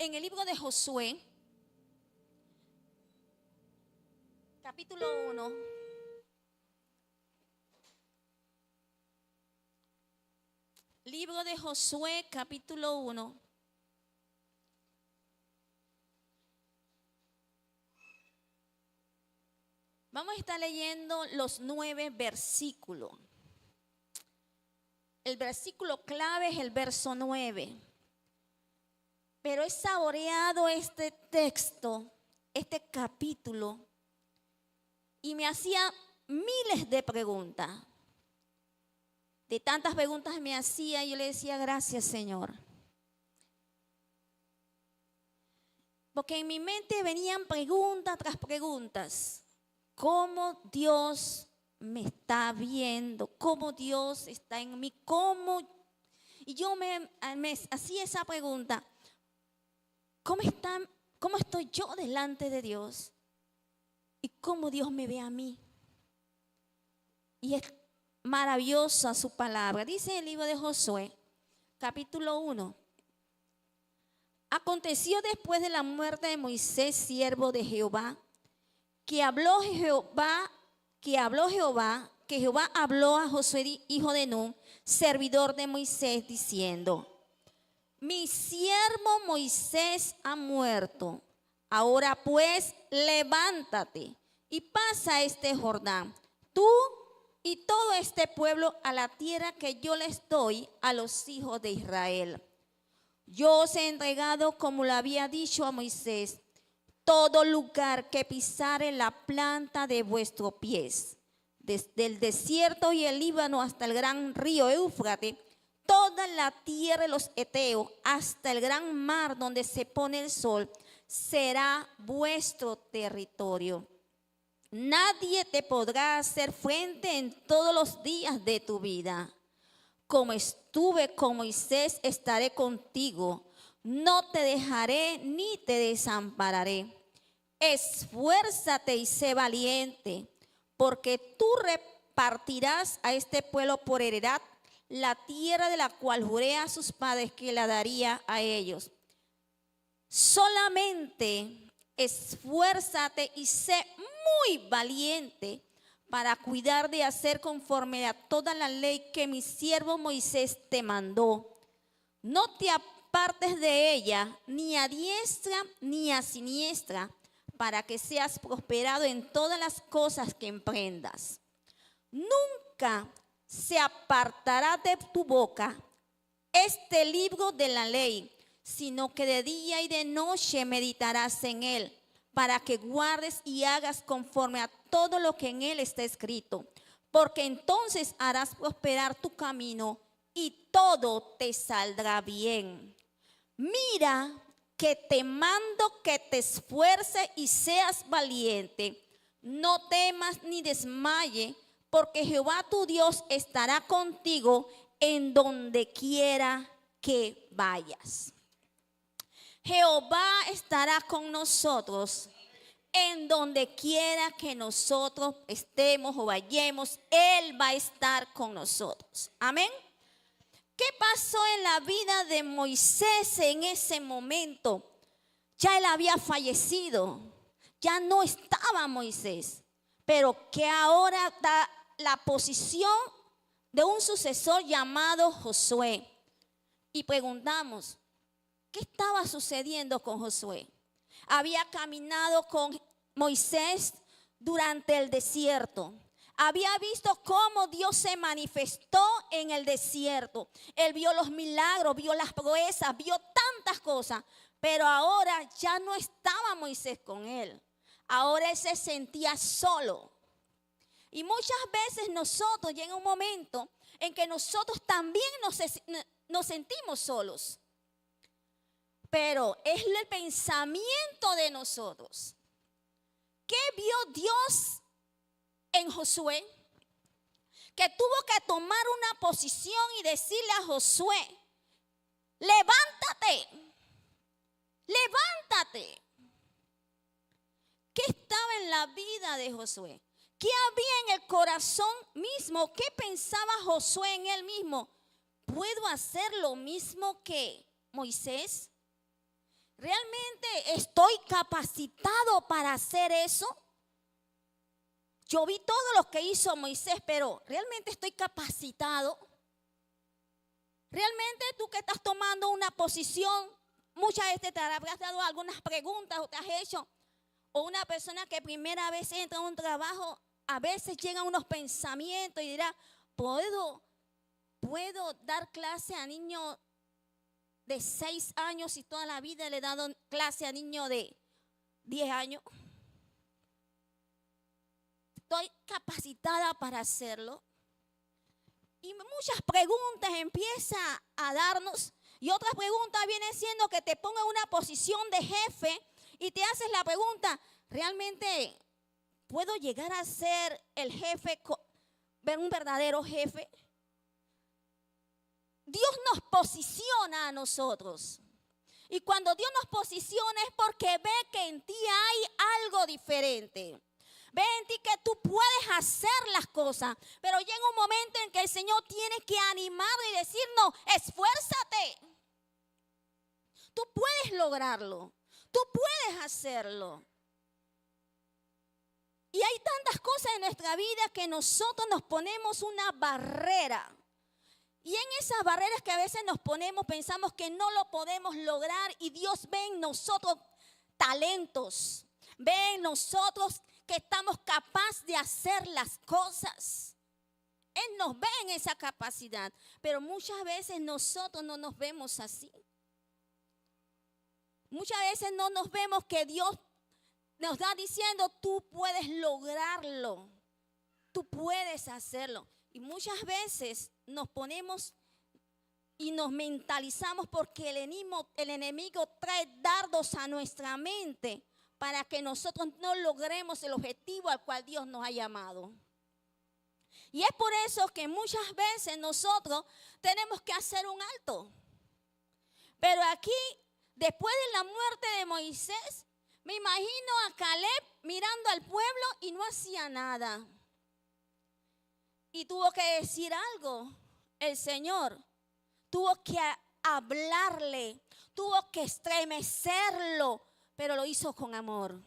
en el libro de Josué, capítulo 1. Libro de Josué, capítulo 1. Vamos a estar leyendo los 9 versículos. El versículo clave es el verso 9. Pero he saboreado este texto, este capítulo, y me hacía miles de preguntas. De tantas preguntas me hacía, y yo le decía, gracias, Señor. Porque en mi mente venían preguntas tras preguntas. ¿Cómo Dios me está viendo? ¿Cómo Dios está en mí? ¿Cómo? Y yo me hacía esa pregunta. ¿Cómo estoy yo delante de Dios? ¿Y cómo Dios me ve a mí? Y es maravillosa su palabra. Dice en el libro de Josué, capítulo 1. Aconteció después de la muerte de Moisés, siervo de Jehová, que Jehová habló a Josué, hijo de Nun, servidor de Moisés, diciendo: mi siervo Moisés ha muerto. Ahora pues, levántate y pasa este Jordán, tú y todo este pueblo, a la tierra que yo les doy a los hijos de Israel. Yo os he entregado, como lo había dicho a Moisés, todo lugar que pisare la planta de vuestros pies, desde el desierto y el Líbano hasta el gran río Éufrates, toda la tierra de los heteos, hasta el gran mar donde se pone el sol, será vuestro territorio. Nadie te podrá hacer frente en todos los días de tu vida. Como estuve con Moisés, estaré contigo. No te dejaré ni te desampararé. Esfuérzate y sé valiente, porque tú repartirás a este pueblo por heredad la tierra de la cual juré a sus padres que la daría a ellos. Solamente esfuérzate y sé muy valiente para cuidar de hacer conforme a toda la ley que mi siervo Moisés te mandó. No te apartes de ella, ni a diestra ni a siniestra, para que seas prosperado en todas las cosas que emprendas. Nunca se apartará de tu boca este libro de la ley, sino que de día y de noche meditarás en él, para que guardes y hagas conforme a todo lo que en él está escrito, porque entonces harás prosperar tu camino y todo te saldrá bien. Mira que te mando que te esfuerces y seas valiente. No temas ni desmayes, porque Jehová tu Dios estará contigo en donde quiera que vayas. Jehová estará con nosotros en donde quiera que nosotros estemos o vayamos. Él va a estar con nosotros. Amén. ¿Qué pasó en la vida de Moisés en ese momento? Ya él había fallecido, ya no estaba Moisés, pero que ahora da la posición de un sucesor llamado Josué. Y preguntamos, ¿qué estaba sucediendo con Josué? Había caminado con Moisés durante el desierto. Había visto cómo Dios se manifestó en el desierto. Él vio los milagros, vio las proezas, vio tantas cosas. Pero ahora ya no estaba Moisés con él. Ahora él se sentía solo. Y muchas veces nosotros llega un momento en que nosotros también nos sentimos solos. Pero es el pensamiento de nosotros. ¿Qué vio Dios en Josué? Que tuvo que tomar una posición y decirle a Josué: levántate, levántate. ¿Qué estaba en la vida de Josué? ¿Qué había en el corazón mismo? ¿Qué pensaba Josué en él mismo? ¿Puedo hacer lo mismo que Moisés? ¿Realmente estoy capacitado para hacer eso? Yo vi todo lo que hizo Moisés, pero ¿realmente estoy capacitado? ¿Realmente tú que estás tomando una posición, muchas veces te habrás dado algunas preguntas o te has hecho, o una persona que primera vez entra a un trabajo, a veces llegan unos pensamientos y dirá, ¿puedo dar clase a niños de 6 años y toda la vida le he dado clase a niños de 10 años? ¿Estoy capacitada para hacerlo? Y muchas preguntas empieza a darnos. Y otra pregunta viene siendo que te ponga en una posición de jefe y te haces la pregunta, ¿realmente puedo llegar a ser el jefe, un verdadero jefe? Dios nos posiciona a nosotros. Y cuando Dios nos posiciona es porque ve que en ti hay algo diferente. Ve en ti que tú puedes hacer las cosas, pero llega un momento en que el Señor tiene que animarle y decirnos, esfuérzate. Tú puedes lograrlo, tú puedes hacerlo. Y hay tantas cosas en nuestra vida que nosotros nos ponemos una barrera. Y en esas barreras que a veces nos ponemos, pensamos que no lo podemos lograr y Dios ve en nosotros talentos, ve en nosotros que estamos capaces de hacer las cosas. Él nos ve en esa capacidad, pero muchas veces nosotros no nos vemos así. Muchas veces no nos vemos que Dios nos está diciendo, tú puedes lograrlo, tú puedes hacerlo. Y muchas veces nos ponemos y nos mentalizamos porque el enemigo trae dardos a nuestra mente para que nosotros no logremos el objetivo al cual Dios nos ha llamado. Y es por eso que muchas veces nosotros tenemos que hacer un alto. Pero aquí, después de la muerte de Moisés, me imagino a Caleb mirando al pueblo y no hacía nada. Y tuvo que decir algo. El Señor tuvo que hablarle, tuvo que estremecerlo, pero lo hizo con amor.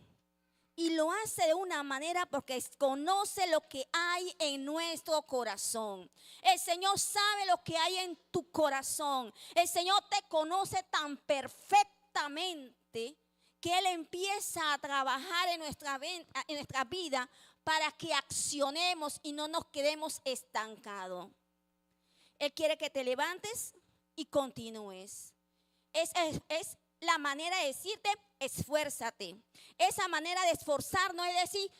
Y lo hace de una manera porque conoce lo que hay en nuestro corazón. El Señor sabe lo que hay en tu corazón. El Señor te conoce tan perfectamente que Él empieza a trabajar en nuestra vida para que accionemos y no nos quedemos estancados. Él quiere que te levantes y continúes. Es la manera de decirte, esfuérzate. Esa manera de esforzarnos es decir,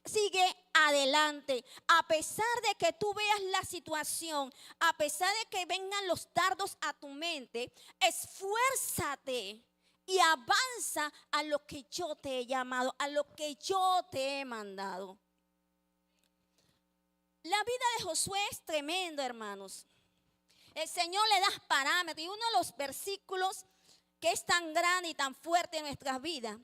sigue adelante. A pesar de que tú veas la situación, a pesar de que vengan los dardos a tu mente, esfuérzate y avanza a lo que yo te he llamado, a lo que yo te he mandado. La vida de Josué es tremendo, hermanos. El Señor le da parámetros y uno de los versículos que es tan grande y tan fuerte en nuestras vidas,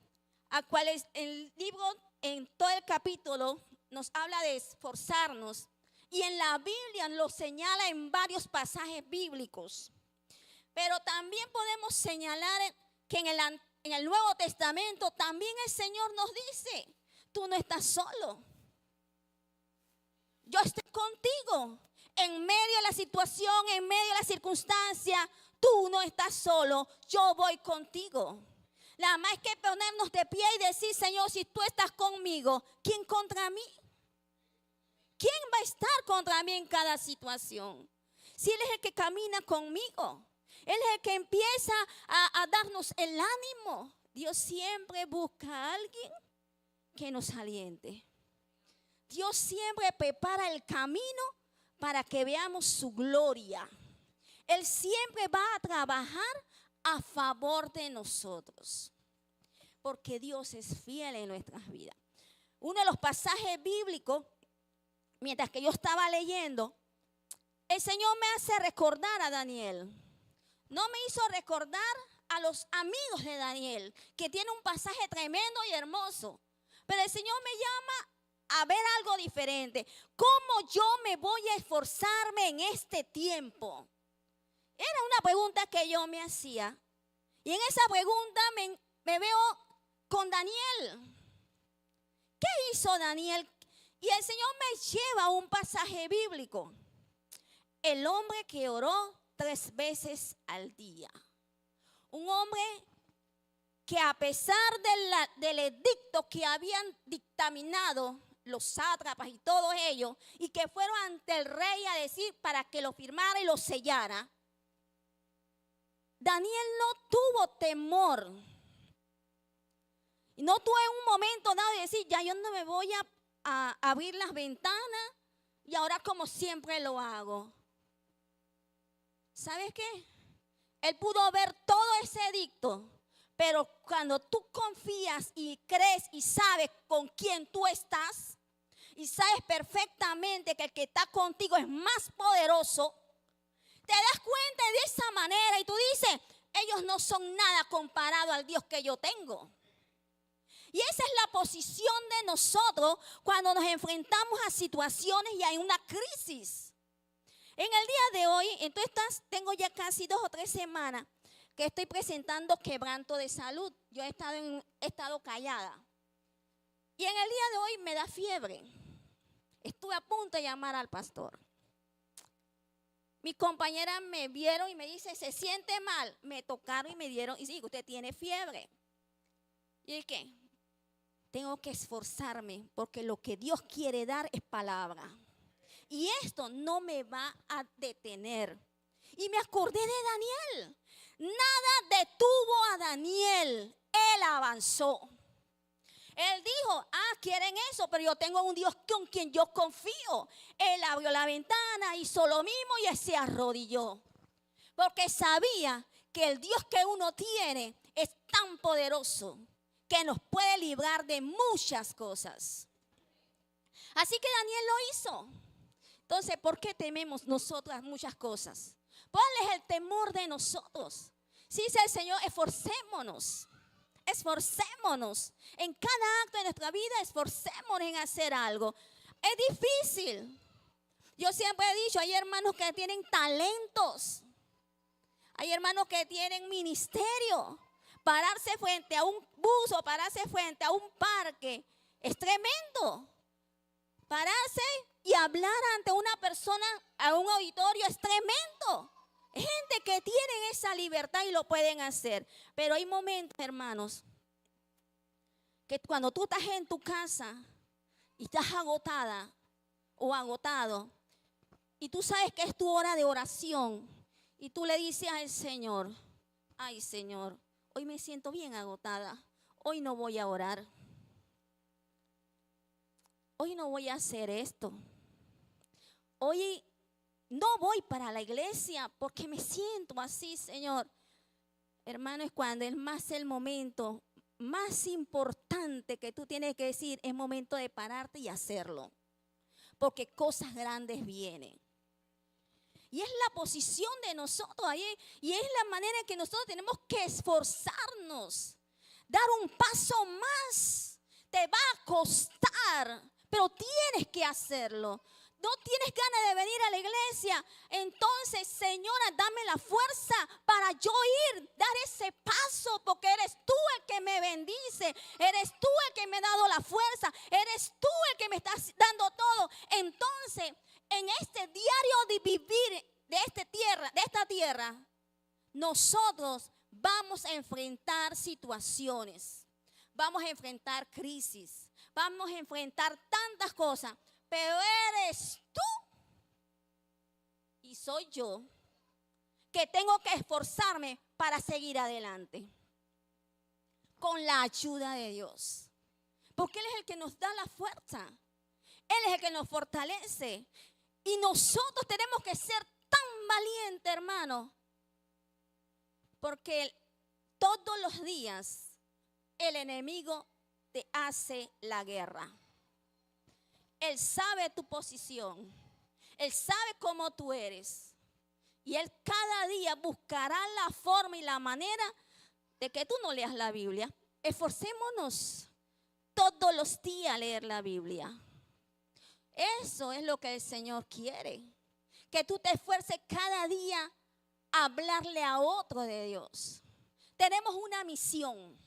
a cual el libro en todo el capítulo nos habla de esforzarnos y en la Biblia lo señala en varios pasajes bíblicos. Pero también podemos señalar que en el Nuevo Testamento también el Señor nos dice, tú no estás solo. Yo estoy contigo en medio de la situación, en medio de la circunstancia. Tú no estás solo, yo voy contigo. Nada más hay que ponernos de pie y decir, Señor, si tú estás conmigo, ¿quién contra mí? ¿Quién va a estar contra mí en cada situación? Si Él es el que camina conmigo, Él es el que empieza a darnos el ánimo. Dios siempre busca a alguien que nos aliente. Dios siempre prepara el camino para que veamos su gloria. Él siempre va a trabajar a favor de nosotros, porque Dios es fiel en nuestras vidas. Uno de los pasajes bíblicos, mientras que yo estaba leyendo, el Señor me hace recordar a Daniel. No me hizo recordar a los amigos de Daniel, que tiene un pasaje tremendo y hermoso, pero el Señor me llama a ver algo diferente. ¿Cómo yo me voy a esforzarme en este tiempo? Era una pregunta que yo me hacía. Y en esa pregunta me veo con Daniel. ¿Qué hizo Daniel? Y el Señor me lleva a un pasaje bíblico. El hombre que oró 3 veces al día. Un hombre que a pesar del edicto que habían dictaminado los sátrapas y todos ellos, y que fueron ante el rey a decir para que lo firmara y lo sellara, Daniel no tuvo temor. Y no tuvo en un momento dado de decir, ya yo no me voy a abrir las ventanas y ahora como siempre lo hago. ¿Sabes qué? Él pudo ver todo ese edicto, pero cuando tú confías y crees y sabes con quién tú estás, y sabes perfectamente que el que está contigo es más poderoso, te das cuenta de esa manera y tú dices, ellos no son nada comparado al Dios que yo tengo. Y esa es la posición de nosotros cuando nos enfrentamos a situaciones y hay una crisis. En el día de hoy, entonces tengo ya casi 2 o 3 semanas que estoy presentando quebranto de salud. Yo he estado callada. Y en el día de hoy me da fiebre. Estuve a punto de llamar al pastor. Mis compañeras me vieron y me dice, ¿se siente mal? Me tocaron y me dieron, y sí, usted tiene fiebre. ¿Y el qué? Tengo que esforzarme porque lo que Dios quiere dar es palabra. Y esto no me va a detener. Y me acordé de Daniel. Nada detuvo a Daniel. Él avanzó. Él dijo, quieren eso, pero yo tengo un Dios con quien yo confío. Él abrió la ventana, hizo lo mismo y él se arrodilló. Porque sabía que el Dios que uno tiene es tan poderoso que nos puede librar de muchas cosas. Así que Daniel lo hizo. Entonces, ¿por qué tememos nosotras muchas cosas? ¿Cuál es el temor de nosotros? Si dice el Señor, esforcémonos. Esforcémonos. En cada acto de nuestra vida, esforcémonos en hacer algo. Es difícil. Yo siempre he dicho, hay hermanos que tienen talentos. Hay hermanos que tienen ministerio. Pararse frente a un bus o pararse frente a un parque es tremendo. Pararse y hablar ante una persona, a un auditorio, es tremendo. Hay gente que tiene esa libertad y lo pueden hacer. Pero hay momentos, hermanos, que cuando tú estás en tu casa y estás agotada o agotado, y tú sabes que es tu hora de oración, y tú le dices al Señor, ay Señor, hoy me siento bien agotada, hoy no voy a orar. Hoy no voy a hacer esto. Hoy no voy para la iglesia porque me siento así, Señor. Hermano, es cuando es más el momento más importante que tú tienes que decir, es momento de pararte y hacerlo. Porque cosas grandes vienen. Y es la posición de nosotros ahí. Y es la manera en que nosotros tenemos que esforzarnos. Dar un paso más. Te va a costar. Pero tienes que hacerlo. No tienes ganas de venir a la iglesia. Entonces, Señora, dame la fuerza para yo ir, dar ese paso, porque eres tú el que me bendice. Eres tú el que me ha dado la fuerza. Eres tú el que me estás dando todo. Entonces, en este diario de vivir de esta tierra, nosotros vamos a enfrentar situaciones. Vamos a enfrentar crisis. Vamos a enfrentar tantas cosas, pero eres tú y soy yo que tengo que esforzarme para seguir adelante con la ayuda de Dios, porque Él es el que nos da la fuerza, Él es el que nos fortalece y nosotros tenemos que ser tan valientes, hermano, porque todos los días el enemigo te hace la guerra. Él sabe tu posición. Él sabe cómo tú eres. Y Él cada día buscará la forma y la manera de que tú no leas la Biblia. Esforcémonos todos los días a leer la Biblia. Eso es lo que el Señor quiere. Que tú te esfuerces cada día a hablarle a otro de Dios. tenemos una misión.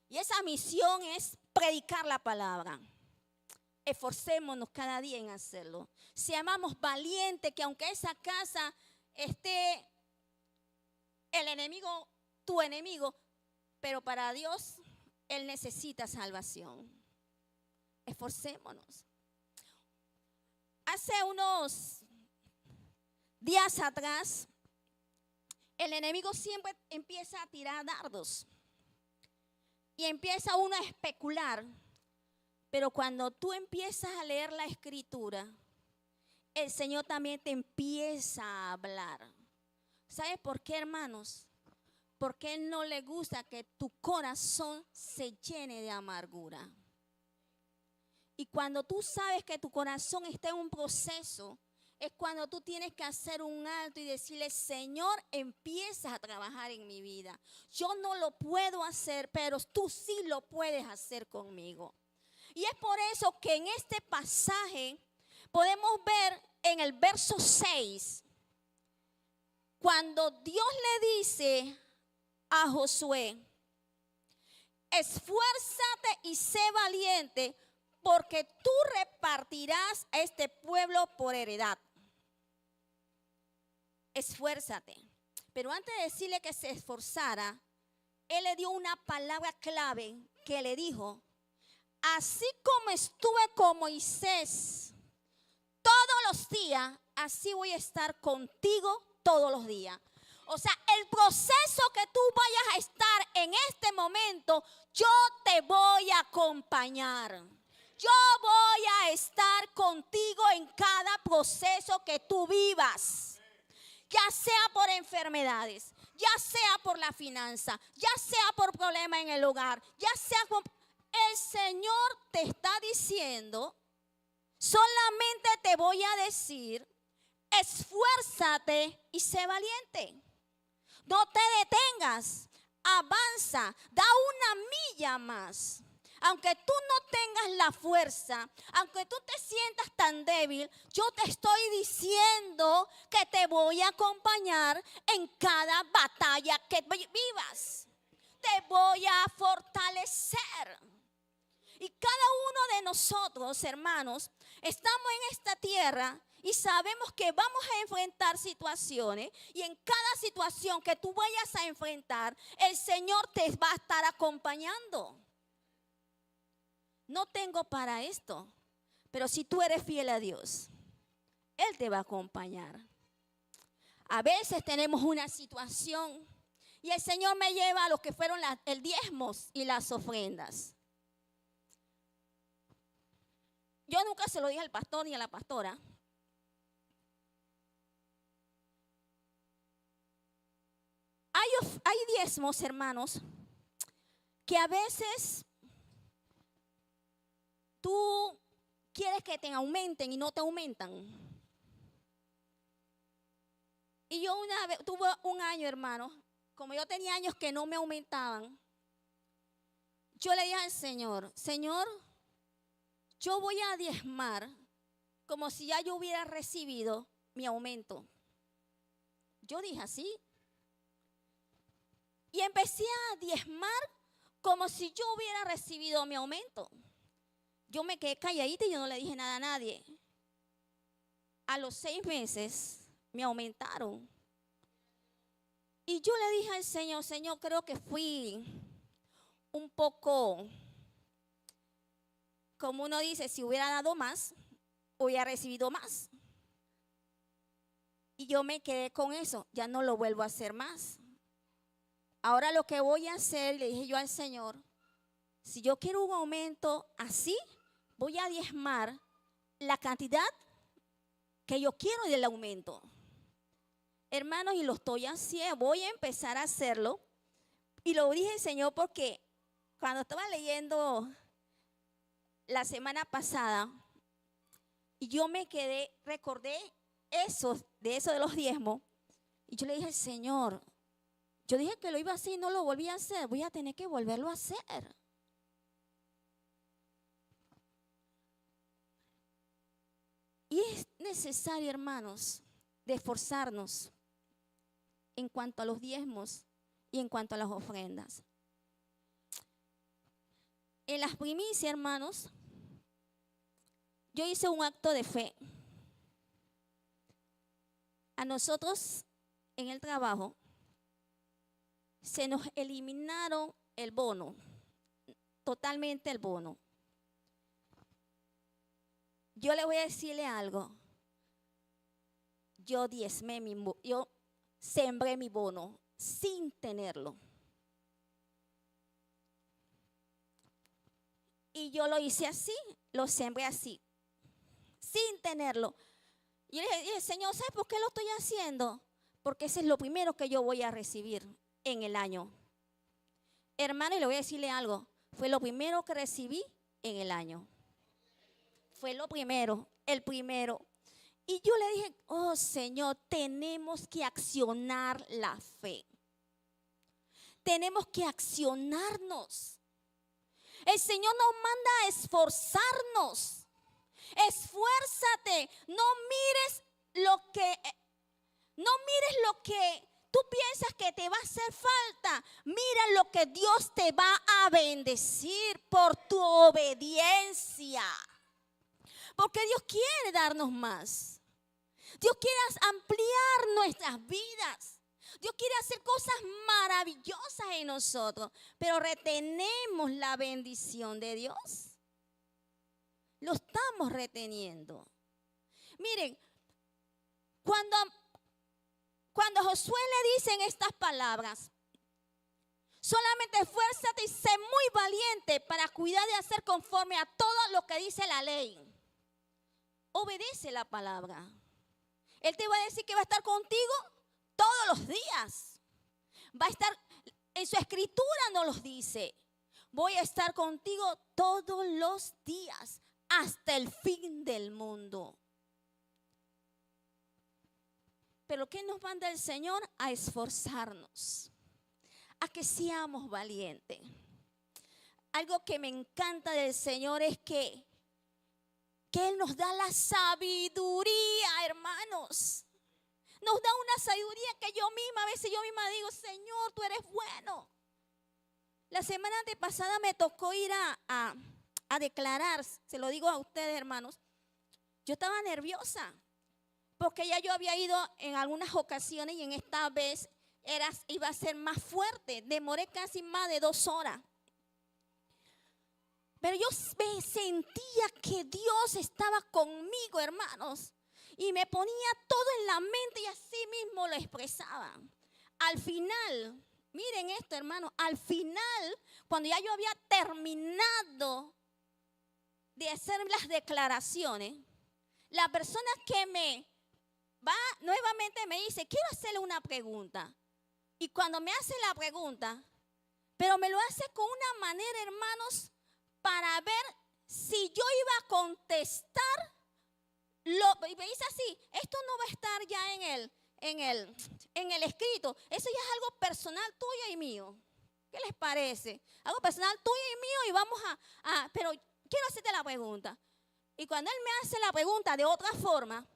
Y esa misión es predicar la palabra. Esforcémonos cada día en hacerlo. Seamos valientes, que aunque esa casa esté el enemigo, tu enemigo, pero para Dios, Él necesita salvación. Esforcémonos. Hace unos días atrás, el enemigo siempre empieza a tirar dardos. Y empieza uno a especular. Pero cuando tú empiezas a leer la escritura, el Señor también te empieza a hablar. ¿Sabes por qué, hermanos? Porque a Él no le gusta que tu corazón se llene de amargura. Y cuando tú sabes que tu corazón está en un proceso, es cuando tú tienes que hacer un alto y decirle, Señor, empieza a trabajar en mi vida. Yo no lo puedo hacer, pero tú sí lo puedes hacer conmigo. Y es por eso que en este pasaje podemos ver en el verso 6, cuando Dios le dice a Josué, esfuérzate y sé valiente, porque tú repartirás a este pueblo por heredad. Esfuérzate. Pero antes de decirle que se esforzara, Él le dio una palabra clave que le dijo, así como estuve con Moisés todos los días, así voy a estar contigo todos los días. O sea, el proceso que tú vayas a estar en este momento, yo te voy a acompañar. Yo voy a estar contigo en cada proceso que tú vivas. Ya sea por enfermedades, ya sea por la finanza, ya sea por problemas en el hogar, ya sea por... El Señor te está diciendo, solamente te voy a decir, esfuérzate y sé valiente. No te detengas, avanza, da una milla más. Aunque tú no tengas la fuerza, aunque tú te sientas tan débil, yo te estoy diciendo que te voy a acompañar en cada batalla que vivas. Te voy a fortalecer. Y cada uno de nosotros, hermanos, estamos en esta tierra y sabemos que vamos a enfrentar situaciones. Y en cada situación que tú vayas a enfrentar, el Señor te va a estar acompañando. No tengo para esto, pero si tú eres fiel a Dios, Él te va a acompañar. A veces tenemos una situación y el Señor me lleva a los que fueron el diezmos y las ofrendas. Yo nunca se lo dije al pastor ni a la pastora. Hay diezmos, hermanos, que a veces tú quieres que te aumenten y no te aumentan. Y yo una vez, tuve un año, hermano, como yo tenía años que no me aumentaban, yo le dije al Señor, Señor, yo voy a diezmar como si ya yo hubiera recibido mi aumento. Yo dije así. Y empecé a diezmar como si yo hubiera recibido mi aumento. Yo me quedé calladita y yo no le dije nada a nadie. A los 6 meses me aumentaron. Y yo le dije al Señor, Señor, creo que fui un poco, como uno dice, si hubiera dado más, hubiera recibido más. Y yo me quedé con eso, ya no lo vuelvo a hacer más. Ahora lo que voy a hacer, le dije yo al Señor, si yo quiero un aumento así, voy a diezmar la cantidad que yo quiero del aumento. Hermanos, y lo estoy haciendo, voy a empezar a hacerlo. Y lo dije al Señor porque cuando estaba leyendo la semana pasada, y yo me quedé, recordé eso de los diezmos, y yo le dije al Señor, yo dije que lo iba a hacer y no lo volví a hacer, voy a tener que volverlo a hacer. Y es necesario, hermanos, de esforzarnos en cuanto a los diezmos y en cuanto a las ofrendas. En las primicias, hermanos, yo hice un acto de fe. A nosotros en el trabajo se nos eliminaron el bono, totalmente el bono. Yo le voy a decirle algo. Yo yo sembré mi bono sin tenerlo. Y yo lo hice así, lo sembré así, sin tenerlo. Y le dije, Señor, ¿sabes por qué lo estoy haciendo? Porque ese es lo primero que yo voy a recibir en el año. Hermano, y le voy a decirle algo. Fue lo primero que recibí en el año. Fue lo primero, el primero. Y yo le dije, oh Señor, tenemos que accionar la fe. Tenemos que accionarnos. El Señor nos manda a esforzarnos. Esfuérzate, no mires lo que tú piensas que te va a hacer falta. Mira lo que Dios te va a bendecir por tu obediencia. Porque Dios quiere darnos más. Dios quiere ampliar nuestras vidas. Dios quiere hacer cosas maravillosas en nosotros. Pero retenemos la bendición de Dios. Lo estamos reteniendo. Miren, cuando Josué le dicen estas palabras, solamente esfuérzate y sé muy valiente para cuidar de hacer conforme a todo lo que dice la ley. Obedece la palabra. Él te va a decir que va a estar contigo todos los días. Va a estar, en su escritura nos los dice. Voy a estar contigo todos los días hasta el fin del mundo. Pero ¿qué nos manda el Señor? A esforzarnos, a que seamos valientes. Algo que me encanta del Señor es que Él nos da la sabiduría, hermanos. Nos da una sabiduría que a veces yo misma digo, Señor, tú eres bueno. La semana pasada me tocó ir a declarar, se lo digo a ustedes, hermanos. Yo estaba nerviosa, porque ya yo había ido en algunas ocasiones y en esta vez iba a ser más fuerte. Demoré casi más de 2 horas. Pero yo me sentía que Dios estaba conmigo, hermanos. Y me ponía todo en la mente y así mismo lo expresaba. Al final, miren esto, hermanos, al final, cuando ya yo había terminado de hacer las declaraciones, la persona que me va nuevamente me dice, quiero hacerle una pregunta. Y cuando me hace la pregunta, pero me lo hace con una manera, hermanos, para ver si yo iba a contestar. Y me dice así, esto no va a estar ya en el escrito. Eso ya es algo personal tuyo y mío. ¿Qué les parece? Algo personal tuyo y mío y vamos pero quiero hacerte la pregunta. Y cuando él me hace la pregunta de otra forma,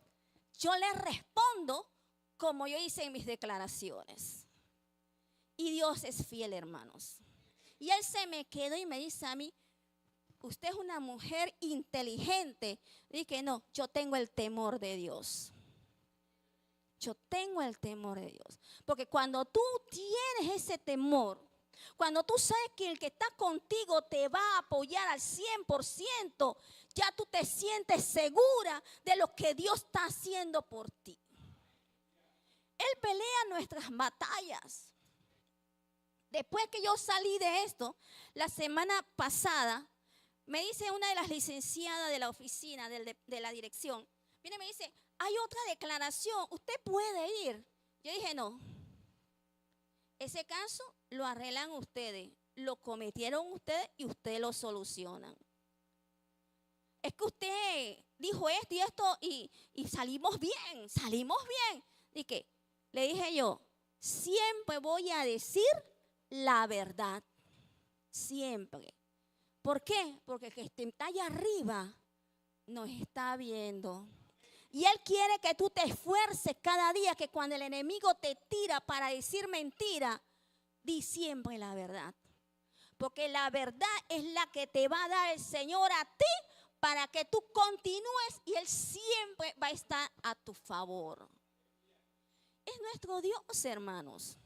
yo le respondo como yo hice en mis declaraciones. Y Dios es fiel, hermanos. Y él se me quedó y me dice a mí, usted es una mujer inteligente. Dije, no, yo tengo el temor de Dios. Yo tengo el temor de Dios. Porque cuando tú tienes ese temor, cuando tú sabes que el que está contigo te va a apoyar al 100%, ya tú te sientes segura de lo que Dios está haciendo por ti. Él pelea nuestras batallas. Después que yo salí de esto, la semana pasada, me dice una de las licenciadas de la oficina, de la dirección, viene y me dice, hay otra declaración, ¿usted puede ir? Yo dije, no. Ese caso lo arreglan ustedes, lo cometieron ustedes y ustedes lo solucionan. Es que usted dijo esto y esto y salimos bien. ¿Y qué? Le dije yo, siempre voy a decir la verdad. Siempre. ¿Por qué? Porque el que está allá arriba nos está viendo. Y Él quiere que tú te esfuerces cada día, que cuando el enemigo te tira para decir mentira, di siempre la verdad. Porque la verdad es la que te va a dar el Señor a ti para que tú continúes y Él siempre va a estar a tu favor. Es nuestro Dios, hermanos.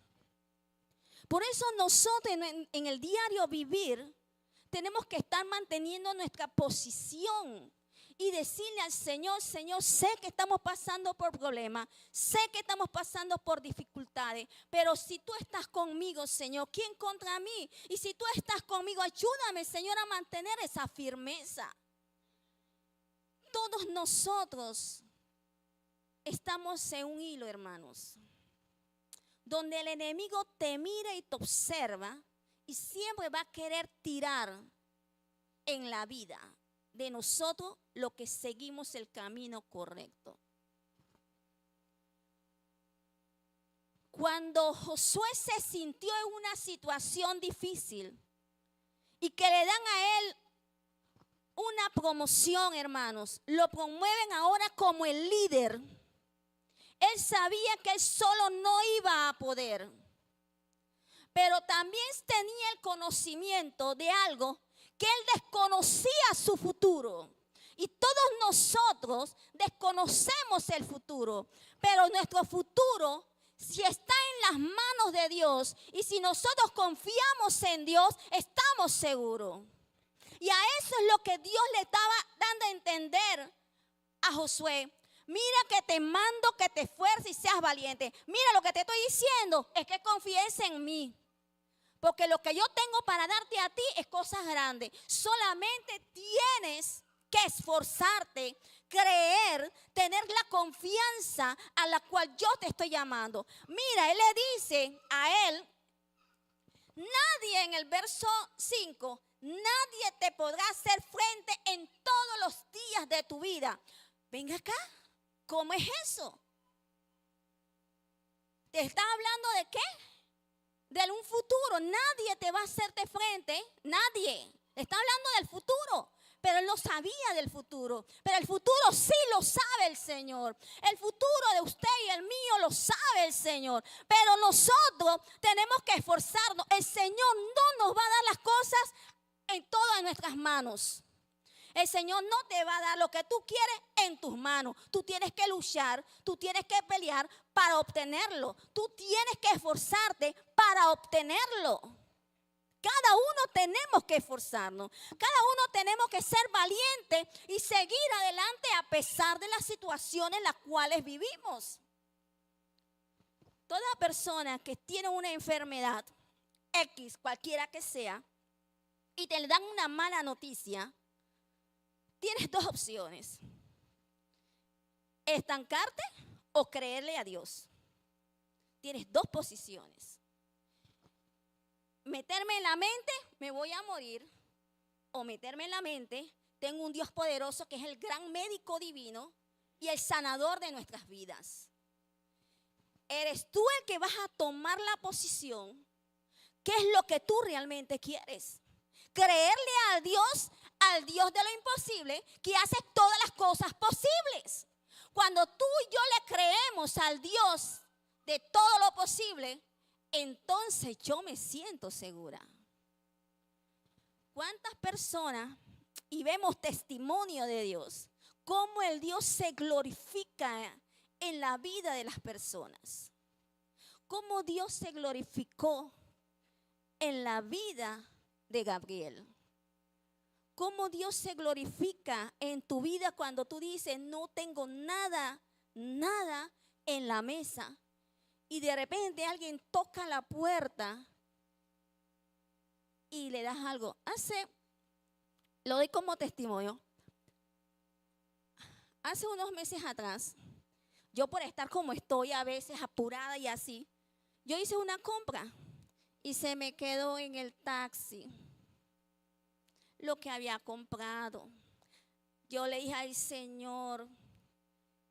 Por eso nosotros en el diario vivir tenemos que estar manteniendo nuestra posición y decirle al Señor, Señor, sé que estamos pasando por problemas, sé que estamos pasando por dificultades, pero si tú estás conmigo, Señor, ¿quién contra mí? Y si tú estás conmigo, ayúdame, Señor, a mantener esa firmeza. Todos nosotros estamos en un hilo, hermanos, donde el enemigo te mira y te observa y siempre va a querer tirar en la vida de nosotros lo que seguimos el camino correcto. Cuando Josué se sintió en una situación difícil y que le dan a él una promoción, hermanos, lo promueven ahora como el líder. Él sabía que él solo no iba a poder, pero también tenía el conocimiento de algo, que él desconocía su futuro. Y todos nosotros desconocemos el futuro, pero nuestro futuro, si está en las manos de Dios y si nosotros confiamos en Dios, estamos seguros. Y a eso es lo que Dios le estaba dando a entender a Josué. Mira que te mando que te esfuerces y seas valiente. Mira, lo que te estoy diciendo es que confíes en mí. Porque lo que yo tengo para darte a ti es cosas grandes. Solamente tienes que esforzarte, creer, tener la confianza a la cual yo te estoy llamando. Mira, él le dice a él, nadie en el verso 5, nadie te podrá hacer frente en todos los días de tu vida. Ven acá, ¿cómo es eso? ¿Te está hablando de qué? De un futuro. Nadie te va a hacerte frente, nadie. Está hablando del futuro, pero él no sabía del futuro. Pero el futuro sí lo sabe el Señor. El futuro de usted y el mío lo sabe el Señor. Pero nosotros tenemos que esforzarnos. El Señor no nos va a dar las cosas en todas nuestras manos. El Señor no te va a dar lo que tú quieres en tus manos. Tú tienes que luchar, tú tienes que pelear para obtenerlo. Tú tienes que esforzarte para obtenerlo. Cada uno tenemos que esforzarnos. Cada uno tenemos que ser valientes y seguir adelante a pesar de las situaciones en las cuales vivimos. Toda persona que tiene una enfermedad X, cualquiera que sea, y te le dan una mala noticia, tienes dos opciones: estancarte o creerle a Dios. Tienes dos posiciones: meterme en la mente, me voy a morir, o meterme en la mente, tengo un Dios poderoso que es el gran médico divino y el sanador de nuestras vidas. Eres tú el que vas a tomar la posición. ¿Qué es lo que tú realmente quieres? Creerle al Dios de lo imposible, que hace todas las cosas posibles. Cuando tú y yo le creemos al Dios de todo lo posible, entonces yo me siento segura. ¿Cuántas personas, y vemos testimonio de Dios, cómo el Dios se glorifica en la vida de las personas? Cómo Dios se glorificó en la vida de Gabriel. Cómo Dios se glorifica en tu vida cuando tú dices, no tengo nada en la mesa. Y de repente alguien toca la puerta y le das algo. Lo doy como testimonio. Hace unos meses atrás, yo por estar como estoy a veces apurada y así, yo hice una compra y se me quedó en el taxi lo que había comprado. Yo le dije, ay Señor,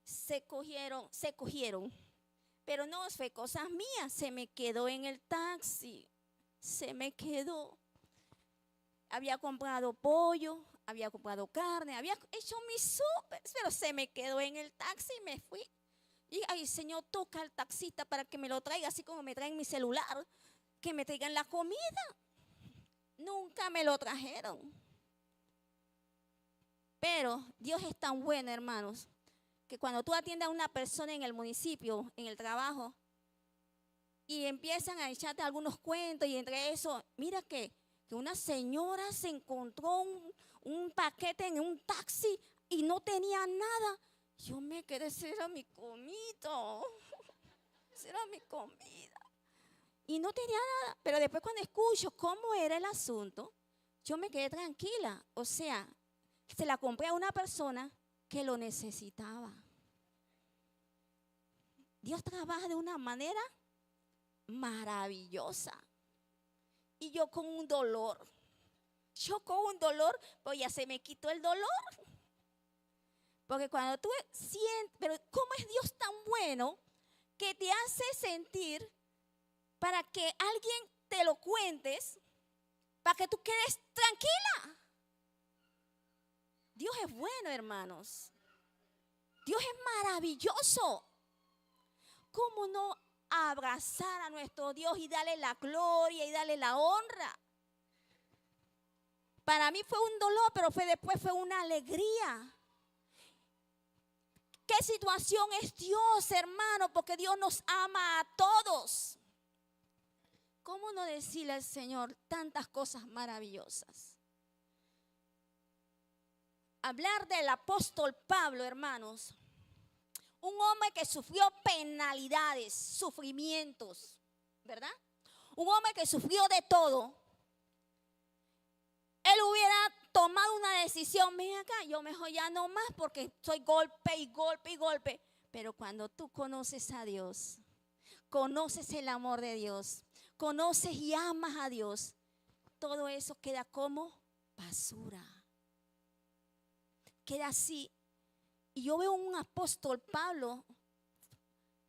se cogieron, pero no fue cosas mías, se me quedó en el taxi, se me quedó. Había comprado pollo, había comprado carne, había hecho mis súper, pero se me quedó en el taxi y me fui. Y ay Señor, toca al taxista para que me lo traiga, así como me traen mi celular. que me traigan la comida. Nunca me lo trajeron. Pero Dios es tan bueno, hermanos, que cuando tú atiendes a una persona en el municipio, en el trabajo, y empiezan a echarte algunos cuentos, y entre eso, mira que una señora se encontró un paquete en un taxi y no tenía nada. Yo me quedé, será mi comida, será mi comida. Y no tenía nada, pero después cuando escucho cómo era el asunto, yo me quedé tranquila. O sea, se la compré a una persona que lo necesitaba. Dios trabaja de una manera maravillosa. Y yo con un dolor, pues ya se me quitó el dolor. Porque cuando tú sientes, pero ¿cómo es Dios tan bueno que te hace sentir para que alguien te lo cuentes, para que tú quedes tranquila? Dios es bueno, hermanos. Dios es maravilloso. ¿Cómo no abrazar a nuestro Dios y darle la gloria y darle la honra? Para mí fue un dolor, pero después fue una alegría. ¿Qué situación es Dios, hermano? Porque Dios nos ama a todos. ¿Cómo no decirle al Señor tantas cosas maravillosas? Hablar del apóstol Pablo, hermanos, un hombre que sufrió penalidades, sufrimientos, ¿verdad? Un hombre que sufrió de todo. Él hubiera tomado una decisión, ven acá, yo mejor ya no más porque soy golpe y golpe y golpe. Pero cuando tú conoces a Dios, conoces el amor de Dios, conoces y amas a Dios, todo eso queda como basura. Queda así. Y yo veo un apóstol Pablo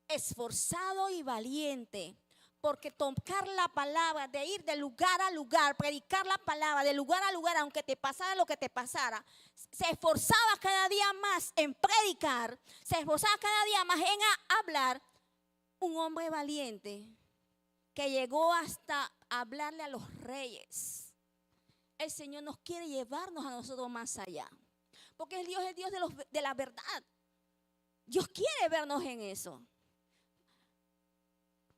esforzado y valiente, porque tocar la palabra, de ir de lugar a lugar, predicar la palabra de lugar a lugar, aunque te pasara lo que te pasara, se esforzaba cada día más en predicar, se esforzaba cada día más en hablar. Un hombre valiente que llegó hasta hablarle a los reyes. El Señor nos quiere llevarnos a nosotros más allá, porque Dios es el Dios de la verdad. Dios quiere vernos en eso.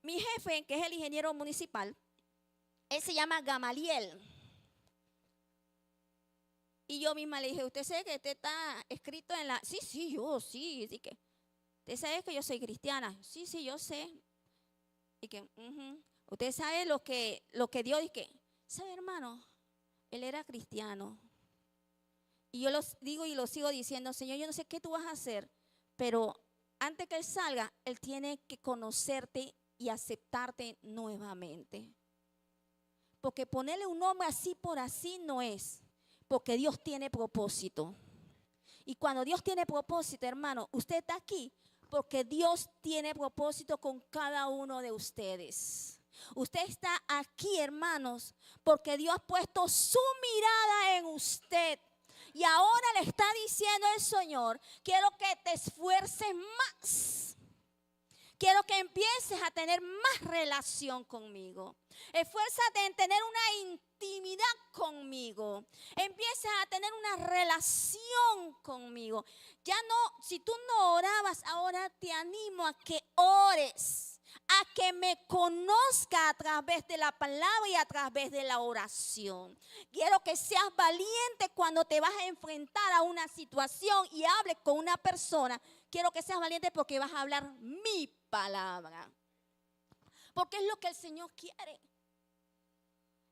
Mi jefe, que es el ingeniero municipal, él se llama Gamaliel. Y yo misma le dije, ¿usted sabe que usted está escrito en la...? Sí, yo sí. Así que, ¿usted sabe que yo soy cristiana? Sí, yo sé. Y que, usted sabe lo que Dios dice. ¿Sabe, hermano? Él era cristiano. Y yo los digo y lo sigo diciendo, Señor, yo no sé qué tú vas a hacer, pero antes que Él salga, Él tiene que conocerte y aceptarte nuevamente. Porque ponerle un nombre así por así no es, porque Dios tiene propósito. Y cuando Dios tiene propósito, hermano, usted está aquí porque Dios tiene propósito con cada uno de ustedes. Usted está aquí, hermanos, porque Dios ha puesto su mirada en usted. Y ahora le está diciendo el Señor, quiero que te esfuerces más. Quiero que empieces a tener más relación conmigo. Esfuérzate en tener una intimidad conmigo. Empieza a tener una relación conmigo. Ya no, si tú no orabas, ahora te animo a que ores, a que me conozca a través de la palabra y a través de la oración. Quiero que seas valiente cuando te vas a enfrentar a una situación y hables con una persona. Quiero que seas valiente porque vas a hablar mi palabra. Porque es lo que el Señor quiere.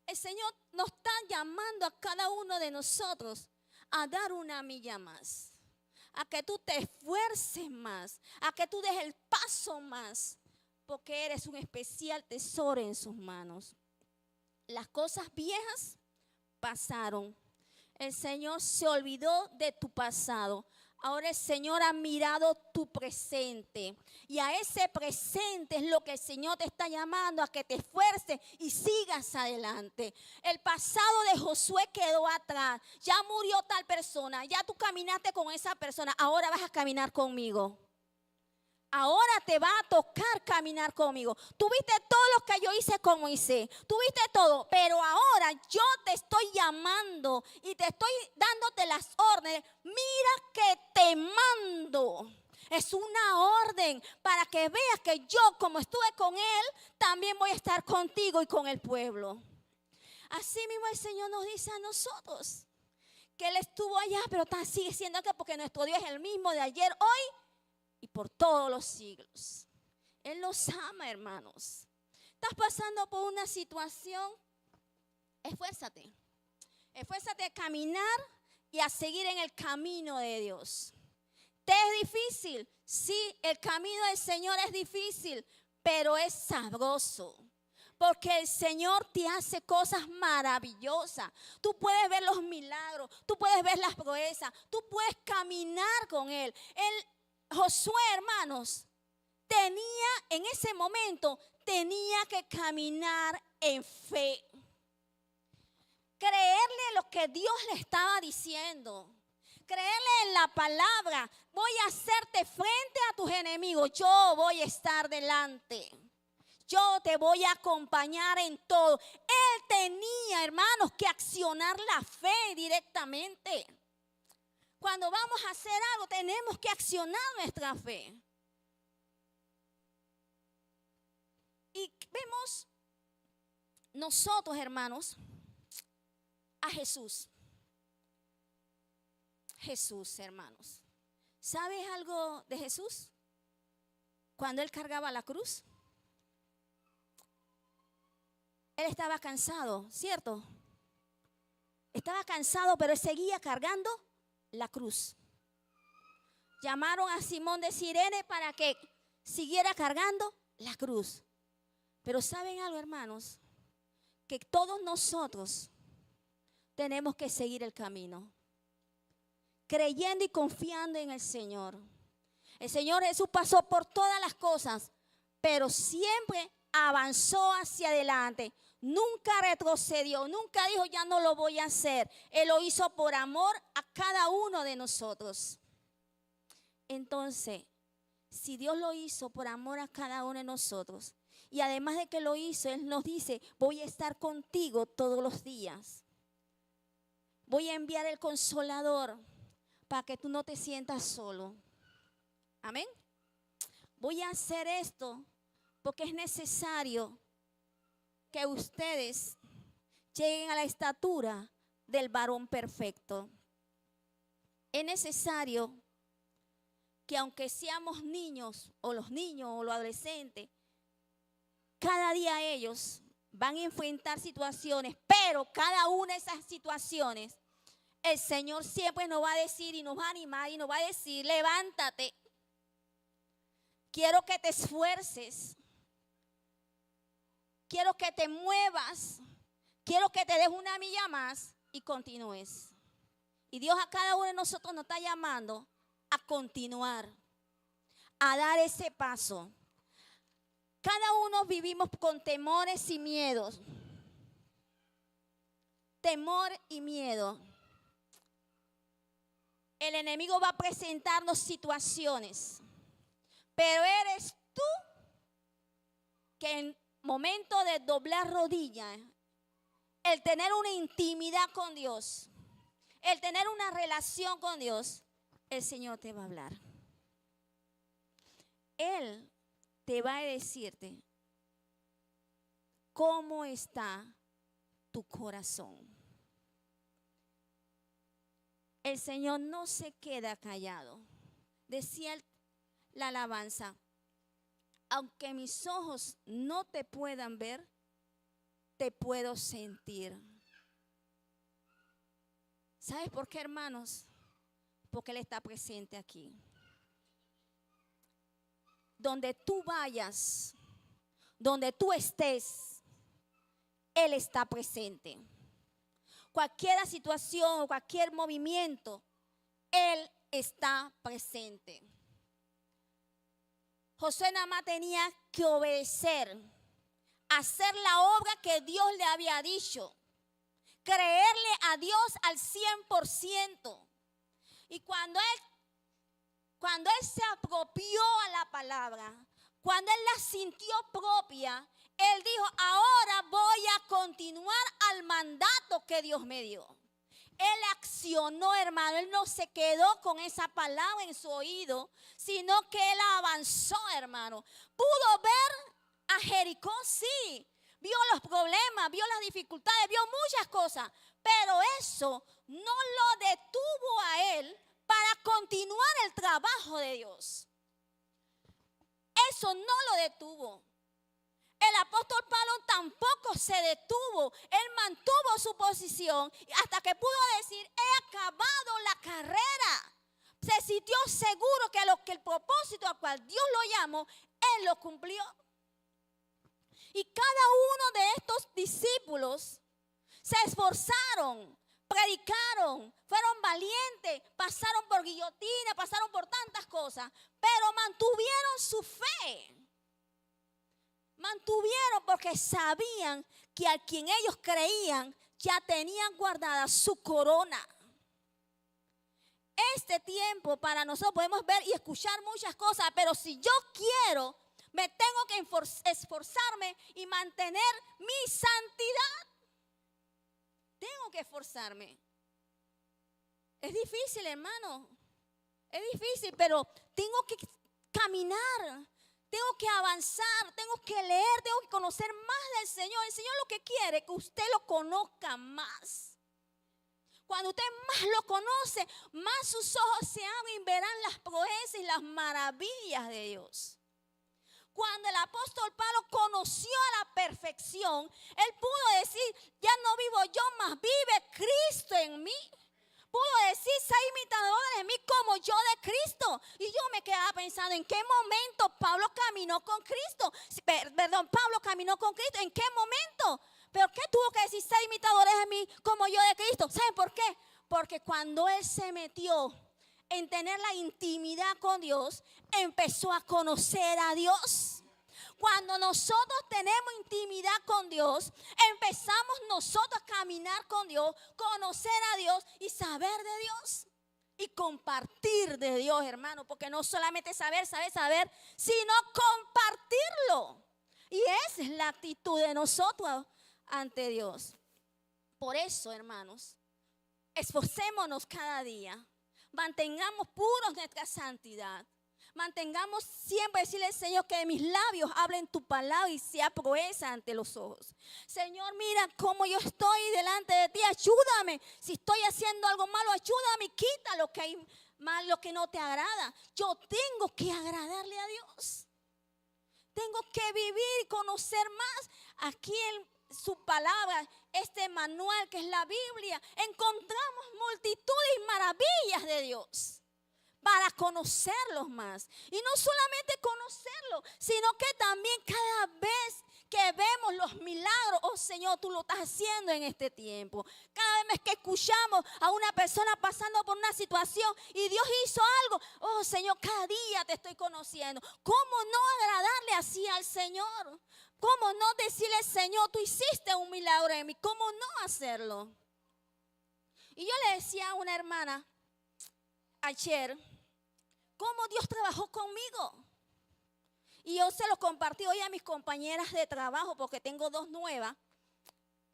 El Señor nos está llamando a cada uno de nosotros a dar una milla más. A que tú te esfuerces más. A que tú des el paso más. Porque eres un especial tesoro en sus manos. Las cosas viejas pasaron. El Señor se olvidó de tu pasado. Ahora el Señor ha mirado tu presente. Y a ese presente es lo que el Señor te está llamando, a que te esfuerces y sigas adelante. El pasado de Josué quedó atrás. Ya murió tal persona. Ya tú caminaste con esa persona. Ahora vas a caminar conmigo. Ahora te va a tocar caminar conmigo. Tuviste todo lo que yo hice con Moisés. Tuviste todo. Pero ahora yo te estoy llamando y te estoy dándote las órdenes. Mira que te mando. Es una orden para que veas que yo, como estuve con él, también voy a estar contigo y con el pueblo. Así mismo el Señor nos dice a nosotros que Él estuvo allá, pero sigue siendo acá porque nuestro Dios es el mismo de ayer, hoy y por todos los siglos. Él los ama, hermanos. Estás pasando por una situación, esfuérzate. Esfuérzate a caminar y a seguir en el camino de Dios. ¿Te es difícil? Sí, el camino del Señor es difícil, pero es sabroso. Porque el Señor te hace cosas maravillosas. Tú puedes ver los milagros, tú puedes ver las proezas, tú puedes caminar con Él. Josué, hermanos, en ese momento, tenía que caminar en fe. Creerle lo que Dios le estaba diciendo. Creerle en la palabra. Voy a hacerte frente a tus enemigos. Yo voy a estar delante. Yo te voy a acompañar en todo. Él tenía, hermanos, que accionar la fe directamente. Cuando vamos a hacer algo, tenemos que accionar nuestra fe. Y vemos nosotros, hermanos, a Jesús. Jesús, hermanos. ¿Sabes algo de Jesús? Cuando Él cargaba la cruz, Él estaba cansado, ¿cierto? Estaba cansado, pero Él seguía cargando la cruz. Llamaron a Simón de Cirene para que siguiera cargando la cruz. Pero ¿saben algo, hermanos? Que todos nosotros tenemos que seguir el camino, creyendo y confiando en el Señor. El Señor Jesús pasó por todas las cosas, pero siempre avanzó hacia adelante. Nunca retrocedió, nunca dijo ya no lo voy a hacer. Él lo hizo por amor a cada uno de nosotros. Entonces, si Dios lo hizo por amor a cada uno de nosotros, y además de que lo hizo, Él nos dice, voy a estar contigo todos los días. Voy a enviar el Consolador para que tú no te sientas solo. Amén. Voy a hacer esto porque es necesario que ustedes lleguen a la estatura del varón perfecto. Es necesario que aunque seamos niños o los adolescentes, cada día ellos van a enfrentar situaciones, pero cada una de esas situaciones, el Señor siempre nos va a decir y nos va a animar y nos va a decir, levántate. Quiero que te esfuerces. Quiero que te muevas. Quiero que te des una milla más y continúes. Y Dios a cada uno de nosotros nos está llamando a continuar, a dar ese paso. Cada uno vivimos con temores y miedos. Temor y miedo. El enemigo va a presentarnos situaciones, pero eres tú que en momento de doblar rodillas, el tener una intimidad con Dios, el tener una relación con Dios, el Señor te va a hablar. Él te va a decirte cómo está tu corazón. El Señor no se queda callado. Decía la alabanza, aunque mis ojos no te puedan ver, te puedo sentir. ¿Sabes por qué, hermanos? Porque Él está presente aquí. Donde tú vayas, donde tú estés, Él está presente. Cualquier situación, cualquier movimiento, Él está presente. Josué nada más tenía que obedecer, hacer la obra que Dios le había dicho, creerle a Dios al 100%. Y cuando cuando él se apropió a la palabra, cuando él la sintió propia, él dijo, ahora voy a continuar al mandato que Dios me dio. Él accionó, hermano, él no se quedó con esa palabra en su oído, sino que él avanzó, hermano. Pudo ver a Jericó, sí, vio los problemas, vio las dificultades, vio muchas cosas, pero eso no lo detuvo a él para continuar el trabajo de Dios. Eso no lo detuvo. El apóstol Pablo tampoco se detuvo. Él mantuvo su posición hasta que pudo decir, he acabado la carrera. Se sintió seguro que el propósito al cual Dios lo llamó, él lo cumplió. Y cada uno de estos discípulos se esforzaron, predicaron, fueron valientes, pasaron por guillotina, pasaron por tantas cosas, pero mantuvieron su fe. Mantuvieron porque sabían que a quien ellos creían ya tenían guardada su corona. Este tiempo para nosotros podemos ver y escuchar muchas cosas, pero si yo quiero, me tengo que esforzarme y mantener mi santidad. Tengo que esforzarme. Es difícil, hermano. Es difícil, pero tengo que caminar. Tengo que avanzar, tengo que leer, tengo que conocer más del Señor. El Señor lo que quiere es que usted lo conozca más. Cuando usted más lo conoce, más sus ojos se abren y verán las proezas y las maravillas de Dios. Cuando el apóstol Pablo conoció a la perfección, él pudo decir, ya no vivo yo, más vive Cristo en mí. Pudo decir, sé imitador de mí como yo de Cristo. Y yo me quedaba pensando, ¿en qué momento Pablo caminó con Cristo? Pablo caminó con Cristo. ¿En qué momento? ¿Pero qué tuvo que decir, sé imitadores de mí como yo de Cristo? ¿Saben por qué? Porque cuando él se metió en tener la intimidad con Dios, empezó a conocer a Dios. Cuando nosotros tenemos intimidad con Dios, empezamos nosotros a caminar con Dios, conocer a Dios y saber de Dios. Y compartir de Dios, hermano, porque no solamente saber, sino compartirlo. Y esa es la actitud de nosotros ante Dios. Por eso, hermanos, esforcémonos cada día, mantengamos puros nuestra santidad. Mantengamos siempre decirle al Señor que de mis labios hablen tu palabra y sea proeza ante los ojos. Señor, mira cómo yo estoy delante de ti, ayúdame. Si estoy haciendo algo malo, ayúdame y quita lo que hay mal, lo que no te agrada. Yo tengo que agradarle a Dios. Tengo que vivir y conocer más. Aquí en su palabra, este manual que es la Biblia, encontramos multitudes y maravillas de Dios. Para conocerlos más. Y no solamente conocerlos, sino que también cada vez que vemos los milagros, oh Señor, tú lo estás haciendo en este tiempo. Cada vez que escuchamos a una persona pasando por una situación y Dios hizo algo, oh Señor, cada día te estoy conociendo. ¿Cómo no agradarle así al Señor? ¿Cómo no decirle, Señor, tú hiciste un milagro en mí? ¿Cómo no hacerlo? Y yo le decía a una hermana ayer, cómo Dios trabajó conmigo. Y yo se lo compartí hoy a mis compañeras de trabajo, porque tengo 2 nuevas.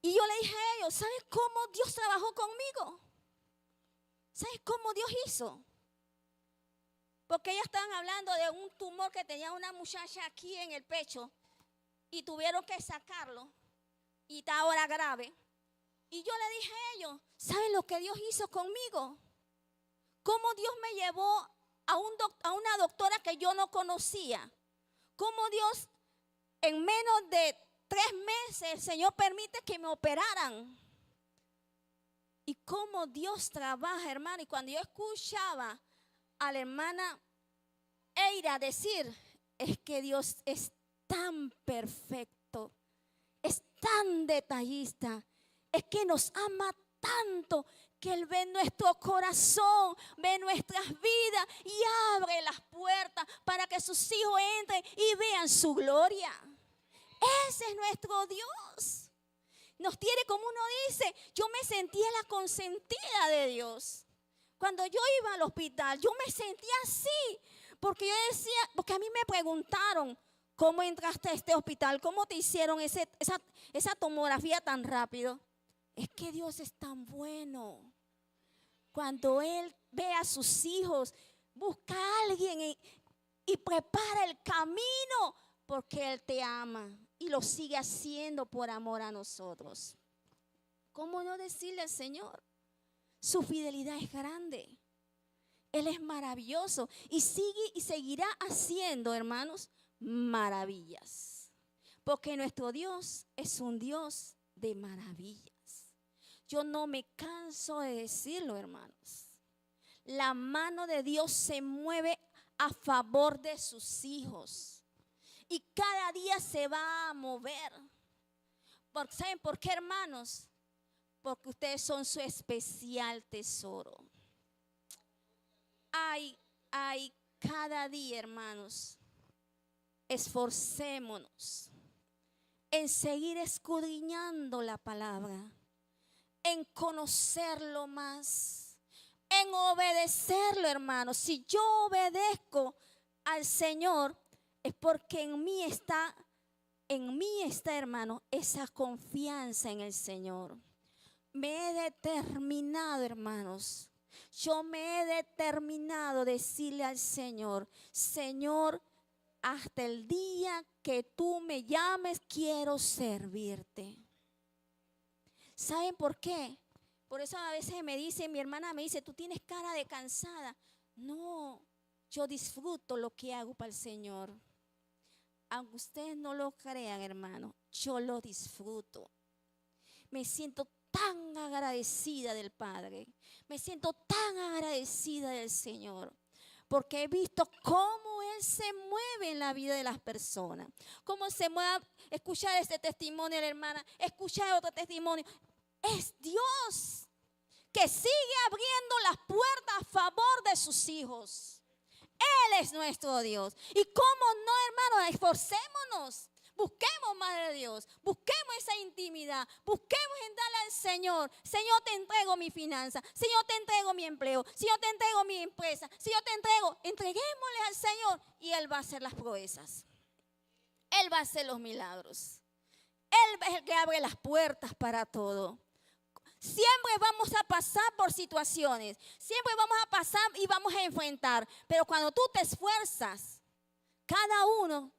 Y yo le dije a ellos, ¿sabes cómo Dios trabajó conmigo? ¿Sabes cómo Dios hizo? Porque ellas estaban hablando de un tumor que tenía una muchacha aquí en el pecho. Y tuvieron que sacarlo. Y está ahora grave. Y yo le dije a ellos, ¿saben lo que Dios hizo conmigo? Cómo Dios me llevó a una doctora que yo no conocía. Cómo Dios en menos de 3 meses el Señor permite que me operaran. Y cómo Dios trabaja, hermano. Y cuando yo escuchaba a la hermana Eira decir, es que Dios es tan perfecto, es tan detallista, es que nos ama tanto, que Él ve nuestro corazón, ve nuestras vidas y abre las puertas para que sus hijos entren y vean su gloria. Ese es nuestro Dios. Nos tiene, como uno dice, yo me sentía la consentida de Dios. Cuando yo iba al hospital, yo me sentía así, porque yo decía, porque a mí me preguntaron, ¿cómo entraste a este hospital? ¿Cómo te hicieron esa tomografía tan rápido? Es que Dios es tan bueno. Cuando Él ve a sus hijos, busca a alguien y prepara el camino porque Él te ama y lo sigue haciendo por amor a nosotros. ¿Cómo no decirle al Señor? Su fidelidad es grande. Él es maravilloso y sigue y seguirá haciendo, hermanos, maravillas. Porque nuestro Dios es un Dios de maravillas. Yo no me canso de decirlo, hermanos. La mano de Dios se mueve a favor de sus hijos. Y cada día se va a mover. ¿Saben por qué, hermanos? Porque ustedes son su especial tesoro. Hay cada día, hermanos, esforcémonos en seguir escudriñando la palabra, en conocerlo más, en obedecerlo, hermanos. Si yo obedezco al Señor, es porque en mí está, hermano, esa confianza en el Señor. Me he determinado, hermanos. Yo me he determinado a decirle al Señor, Señor, hasta el día que tú me llames, quiero servirte. ¿Saben por qué? Por eso a veces mi hermana me dice, tú tienes cara de cansada. No, yo disfruto lo que hago para el Señor. Aunque ustedes no lo crean, hermano, yo lo disfruto. Me siento tan agradecida del Padre. Me siento tan agradecida del Señor. Porque he visto cómo Él se mueve en la vida de las personas. Cómo se mueve, escuchar este testimonio de la hermana, escuchar otro testimonio. Es Dios que sigue abriendo las puertas a favor de sus hijos. Él es nuestro Dios. Y cómo no, hermanos, esforcémonos. Busquemos más de Dios, busquemos esa intimidad, busquemos en darle al Señor. Señor, te entrego mi finanza, Señor, te entrego mi empleo, Señor, te entrego mi empresa, Señor, te entrego. Entreguémosle al Señor y Él va a hacer las proezas. Él va a hacer los milagros. Él es el que abre las puertas para todo. Siempre vamos a pasar por situaciones, siempre vamos a pasar y vamos a enfrentar. Pero cuando tú te esfuerzas, cada uno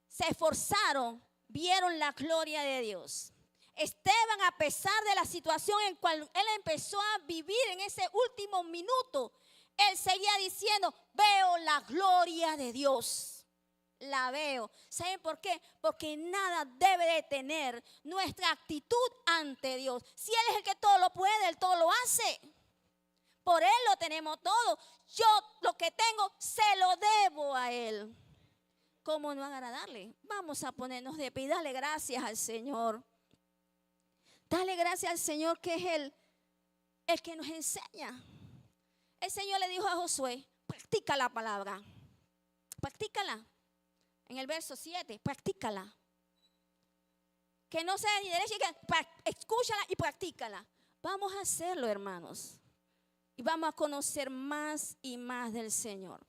se esforzaron, vieron la gloria de Dios. Esteban, a pesar de la situación en cual él empezó a vivir en ese último minuto, él seguía diciendo, veo la gloria de Dios. La veo. ¿Saben por qué? Porque nada debe detener nuestra actitud ante Dios. Si Él es el que todo lo puede, Él todo lo hace. Por Él lo tenemos todo. Yo lo que tengo se lo debo a Él. ¿Cómo no agradarle? Vamos a ponernos de pie y darle gracias al Señor. Dale gracias al Señor que es el que nos enseña. El Señor le dijo a Josué, practica la palabra. Practícala. En el verso 7, practícala. Que no sea ni derecha, escúchala y practícala. Vamos a hacerlo, hermanos. Y vamos a conocer más y más del Señor.